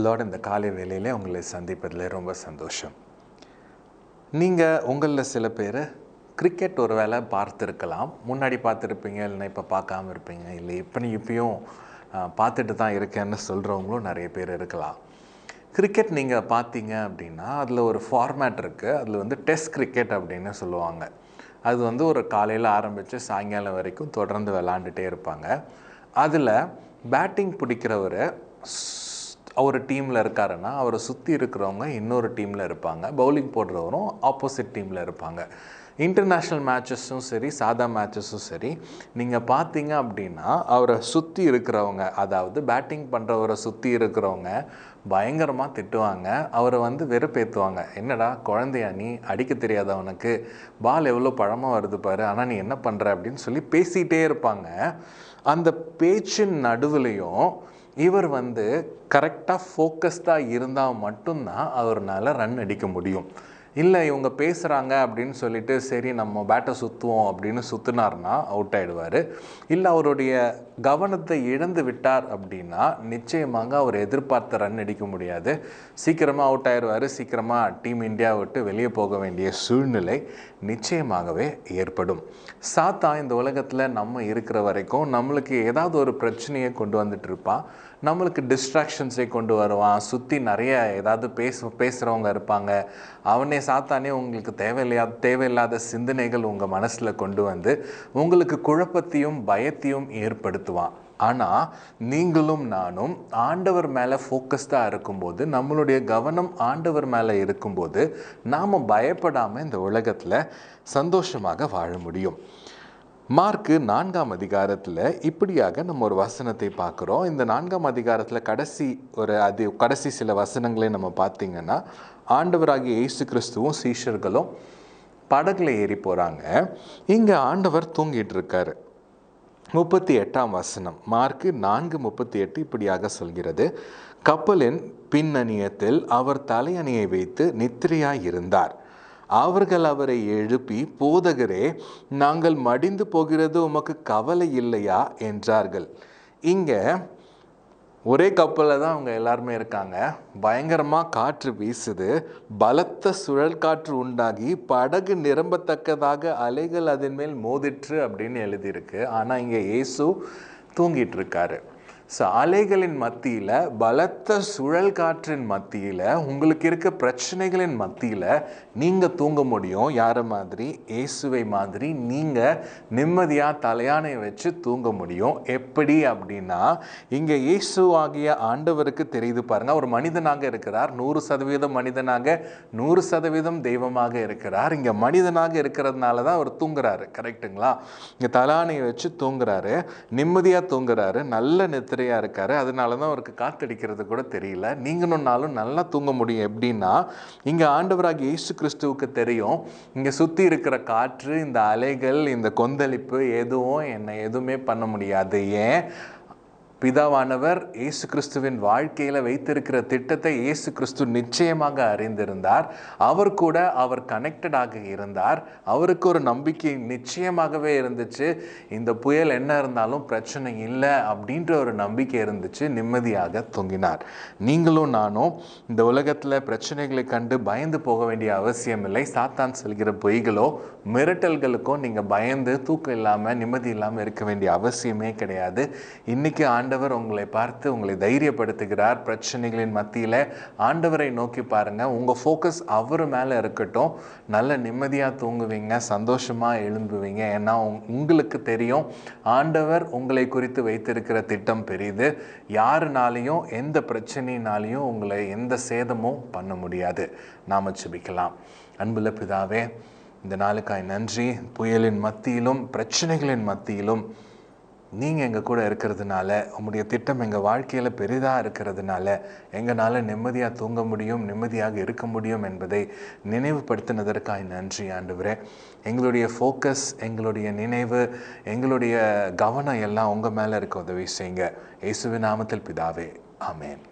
Lord, இந்த காலை வேளையிலே உங்களை சந்திப்பதில் ரொம்ப சந்தோஷம். நீங்கள் உங்களில் சில பேர் கிரிக்கெட் ஒரு வேளை பார்த்துருக்கலாம். முன்னாடி பார்த்துருப்பீங்க, இல்லைன்னா இப்போ பார்க்காம இருப்பீங்க, இல்லை இப்பயும் பார்த்துட்டு தான் இருக்கேன்னு சொல்கிறவங்களும் நிறைய பேர் இருக்கலாம். கிரிக்கெட் நீங்கள் பார்த்தீங்க அப்படின்னா அதில் ஒரு ஃபார்மேட் இருக்குது. அதில் டெஸ்ட் கிரிக்கெட் அப்படின்னு சொல்லுவாங்க. அது ஒரு காலையில் ஆரம்பித்து சாயங்காலம் வரைக்கும் தொடர்ந்து விளாண்டுட்டே இருப்பாங்க. அதில் பேட்டிங் பிடிக்கிறவர் ஒரு டீமில் இருக்காருன்னா அவரை சுற்றி இருக்கிறவங்க இன்னொரு டீமில் இருப்பாங்க. பவுலிங் போடுறவரும் ஆப்போசிட் டீமில் இருப்பாங்க. இன்டர்நேஷ்னல் மேட்சஸும் சரி, சாதா மேட்சஸும் சரி, நீங்கள் பார்த்தீங்க அப்படின்னா அவரை சுற்றி இருக்கிறவங்க, அதாவது பேட்டிங் பண்ணுறவரை சுற்றி இருக்கிறவங்க பயங்கரமாக திட்டுவாங்க. அவரை வெறுப்பேற்றுவாங்க. என்னடா குழந்தையா நீ, அடிக்க தெரியாத அவனுக்கு, பால் எவ்வளோ பழமாக வருது பாரு, ஆனால் நீ என்ன பண்ணுற அப்படின்னு சொல்லி பேசிகிட்டே இருப்பாங்க. அந்த பேச்சின் நடுவுலையும் இவர் கரெக்டாக ஃபோக்கஸ்டாக இருந்தால் மட்டும்தான் அவர்னால் ரன் அடிக்க முடியும். இல்லை இவங்க பேசுகிறாங்க அப்படின்னு சொல்லிட்டு சரி நம்ம பேட்டை சுற்றுவோம் அப்படின்னு சுற்றினார்னா அவுட் ஆகிடுவார். இல்லை அவருடைய கவனத்தை இழந்து விட்டார் அப்படின்னா நிச்சயமாக அவர் எதிர்பார்த்த ரன் அடிக்க முடியாது. சீக்கிரமாக அவுட் ஆகிடுவார். சீக்கிரமாக டீம் இந்தியா விட்டு வெளியே போக வேண்டிய சூழ்நிலை நிச்சயமாகவே ஏற்படும். சாத்தான் இந்த உலகத்தில் நம்ம இருக்கிற வரைக்கும் நம்மளுக்கு ஏதாவது ஒரு பிரச்சனையை கொண்டு வந்துட்டு இருப்பான். நம்மளுக்கு டிஸ்ட்ராக்ஷன்ஸை கொண்டு வருவான். சுற்றி நிறைய ஏதாவது பேசுகிறவங்க இருப்பாங்க. அவனே சாத்தானே உங்களுக்கு தேவையில்லாத சிந்தனைகள் உங்கள் மனசில் கொண்டு வந்து உங்களுக்கு குழப்பத்தையும் பயத்தையும் ஏற்படுத்துவான். ஆனால் நீங்களும் நானும் ஆண்டவர் மேலே ஃபோக்கஸ்டாக இருக்கும்போது, நம்மளுடைய கவனம் ஆண்டவர் மேலே இருக்கும்போது நாம் பயப்படாமல் இந்த உலகத்தில் சந்தோஷமாக வாழ முடியும். மார்க்கு 4ஆம் அதிகாரத்தில் இப்படியாக நம்ம ஒரு வசனத்தை பார்க்குறோம். இந்த 4ஆம் அதிகாரத்தில் கடைசி சில வசனங்களை நம்ம பார்த்திங்கன்னா, ஆண்டவராகிய இயேசு கிறிஸ்துவும் சீஷர்களும் படகுல ஏறி போகிறாங்க. இங்கே ஆண்டவர் தூங்கிட்டு இருக்காரு. 38ஆம் வசனம், மார்க்கு 4:38 இப்படியாக சொல்கிறது. கப்பலின் பின்னணியத்தில் அவர் தலையணியை வைத்து நித்திரையாய் இருந்தார். அவர்கள் அவரை எழுப்பி, போதகரே, நாங்கள் மடிந்து போகிறது உமக்கு கவலை இல்லையா என்றார்கள். இங்கே ஒரே கப்பலில் தான் அவங்க எல்லாருமே இருக்காங்க. பயங்கரமாக காற்று வீசுது. பலத்த சுழல் காற்று உண்டாகி படகு நிரம்பத்தக்கதாக அலைகள் அதன் மேல் மோதிற்று அப்படின்னு எழுதியிருக்கு. ஆனால் இங்கே இயேசு தூங்கிட்டு இருக்காரு. ஸோ அலைகளின் மத்தியில், பலத்த சுழல் காற்றின் மத்தியில், உங்களுக்கு இருக்க பிரச்சனைகளின் மத்தியில் நீங்கள் தூங்க முடியும். யாரை மாதிரி? இயேசுவை மாதிரி நீங்கள் நிம்மதியாக தலையாணையை வச்சு தூங்க முடியும். எப்படி அப்படின்னா, இங்கே இயேசு ஆகிய ஆண்டவருக்கு தெரியுது பாருங்கள். அவர் மனிதனாக இருக்கிறார். 100% மனிதனாக, 100% தெய்வமாக இருக்கிறார். இங்கே மனிதனாக இருக்கிறதுனால தான் அவர் தூங்குறாரு. கரெக்டுங்களா? இங்கே தலையாணையை வச்சு தூங்குறாரு, நிம்மதியாக தூங்குறாரு, நல்ல நித்திரையாக இருக்காரு. அதனால தான் அவருக்கு காத்தடிக்கிறது கூட தெரியல. நீங்களும் நாளும் நல்லா தூங்க முடியும். எப்படின்னா, இங்கே ஆண்டவராகிய இயேசு கிறிஸ்துவுக்கு தெரியும், இங்கே சுற்றி இருக்கிற காற்று, இந்த அலைகள், இந்த கொந்தளிப்பு எதுவுமே பண்ண முடியாது. ஏன்? பிதாவானவர் இயேசு கிறிஸ்துவின் வாழ்க்கையில் வைத்திருக்கிற திட்டத்தை இயேசு கிறிஸ்து நிச்சயமாக அறிந்திருந்தார். அவர் கனெக்டடாக இருந்தார். அவருக்கு ஒரு நம்பிக்கை நிச்சயமாகவே இருந்துச்சு. இந்த புயல் என்ன இருந்தாலும் பிரச்சனை இல்லை அப்படின்ற ஒரு நம்பிக்கை இருந்துச்சு. நிம்மதியாக தூங்கினார். நீங்களும் நானும் இந்த உலகத்தில் பிரச்சனைகளை கண்டு பயந்து போக வேண்டிய அவசியம் இல்லை. சாத்தான் சொல்கிற பொய்களோ மிரட்டல்களுக்கும் நீங்கள் பயந்து தூக்கம் இல்லாமல் நிம்மதி இல்லாமல் இருக்க வேண்டிய அவசியமே கிடையாது. இன்னைக்கு ஆண்டவர் உங்களை பார்த்து உங்களை தைரியப்படுத்துகிறார். பிரச்சனைகளின் மத்தியில் ஆண்டவரை நோக்கி பாருங்கள். உங்கள் ஃபோக்கஸ் அவர் மேலே இருக்கட்டும். நல்ல நிம்மதியாக தூங்குவீங்க, சந்தோஷமாக எழும்புவீங்க. ஏன்னா உங்களுக்கு தெரியும், ஆண்டவர் உங்களை குறித்து வைத்திருக்கிற திட்டம் பெரியது. யாருனாலையும் எந்த பிரச்சனையினாலையும் உங்களை எந்த சேதமும் பண்ண முடியாது. நாம் ஜெபிக்கலாம். அன்புள்ள பிதாவே, இந்த நாளுக்காய் நன்றி. புயலின் மத்தியிலும் பிரச்சனைகளின் மத்தியிலும் நீங்கள் எங்கள் கூட இருக்கிறதுனால, உங்களுடைய திட்டம் எங்கள் வாழ்க்கையில் பெரிதாக இருக்கிறதுனால எங்களால் நிம்மதியாக தூங்க முடியும், நிம்மதியாக இருக்க முடியும் என்பதை நினைவுபடுத்தினதற்காக நன்றி ஆண்டவரே. எங்களுடைய ஃபோக்கஸ், எங்களுடைய நினைவு, எங்களுடைய கவனம் எல்லாம் உங்கள் மேலே இருக்க உதவி செய்யுங்க. இயேசுவின் நாமத்தில் பிதாவே, ஆமென்.